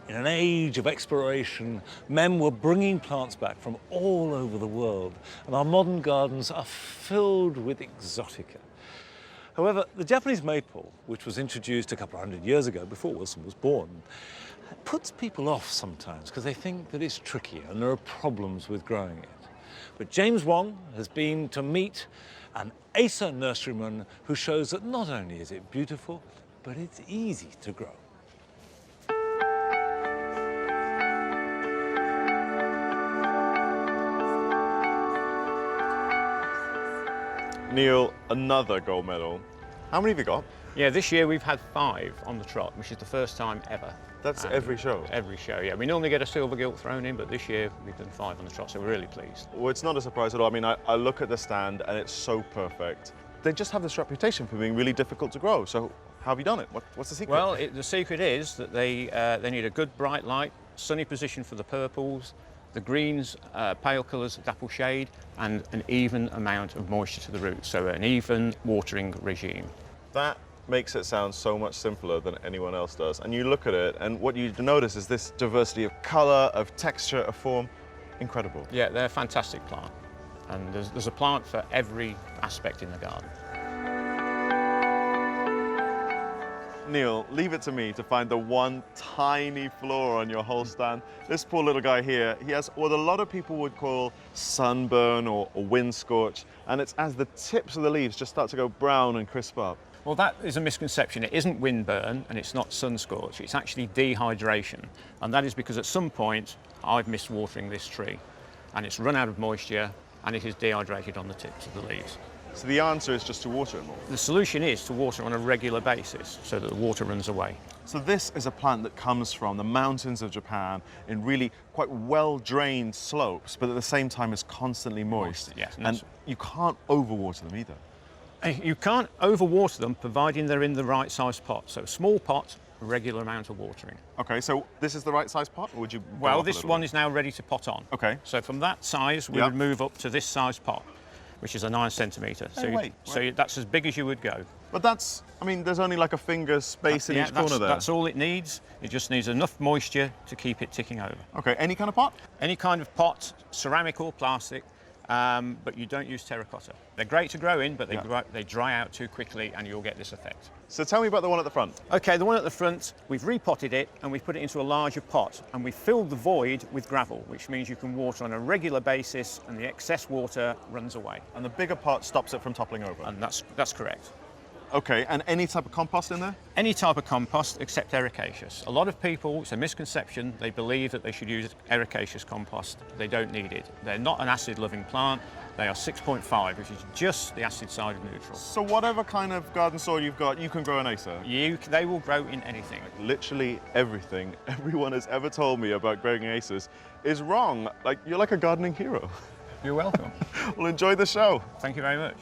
In an age of exploration, men were bringing plants back from all over the world, and our modern gardens are filled with exotica. However, the Japanese maple, which was introduced a couple of hundred years ago, before Wilson was born, puts people off sometimes because they think that it's tricky and there are problems with growing it. But James Wong has been to meet an Acer nurseryman who shows that not only is it beautiful, but it's easy to grow. Neil, another gold medal. How many have you got? Yeah, this year we've had 5 on the trot, which is the first time ever. That's every show? Every show, yeah. We normally get a silver gilt thrown in, but this year we've done 5 on the trot, so we're really pleased. Well, it's not a surprise at all. I mean, I look at the stand and it's so perfect. They just have this reputation for being really difficult to grow. So how have you done it? What's the secret? Well, the secret is that they need a good bright light, sunny position for the purples, the greens, pale colours, dapple shade, and an even amount of moisture to the roots, so an even watering regime. That makes it sound so much simpler than anyone else does. And you look at it, and what you notice is this diversity of colour, of texture, of form. Incredible. Yeah, they're a fantastic plant. And there's a plant for every aspect in the garden. Neil, leave it to me to find the one tiny flaw on your whole stand. This poor little guy here, he has what a lot of people would call sunburn or wind scorch, and it's as the tips of the leaves just start to go brown and crisp up. Well, that is a misconception. It isn't windburn and it's not sun scorch. It's actually dehydration. And that is because at some point I've missed watering this tree and it's run out of moisture and it is dehydrated on the tips of the leaves. So the answer is just to water it more? The solution is to water on a regular basis so that the water runs away. So this is a plant that comes from the mountains of Japan in really quite well-drained slopes, but at the same time is constantly moist. Yes, and you can't overwater them either. You can't overwater them providing they're in the right size pot. So small pot, a regular amount of watering. Okay, so this is the right size pot, or would you? Well, this one is now ready to pot on. Okay. So from that size, we would move up to this size pot, which is a 9 centimetre. So that's as big as you would go. But that's, I mean, there's only like a finger space in each corner there. That's all it needs. It just needs enough moisture to keep it ticking over. Okay, any kind of pot? Any kind of pot, ceramic or plastic, but you don't use terracotta. They're great to grow in, but they dry out too quickly and you'll get this effect. So tell me about the one at the front. Okay, the one at the front, we've repotted it and we've put it into a larger pot and we've filled the void with gravel, which means you can water on a regular basis and the excess water runs away. And the bigger pot stops it from toppling over? And that's correct. Okay, and any type of compost in there? Any type of compost except ericaceous. A lot of people, it's a misconception, they believe that they should use ericaceous compost. They don't need it. They're not an acid-loving plant. They are 6.5, which is just the acid side of neutral. So whatever kind of garden soil you've got, you can grow an Acer? They will grow in anything. Literally everything everyone has ever told me about growing Acers is wrong. Like, you're like a gardening hero. You're welcome. Well, enjoy the show. Thank you very much.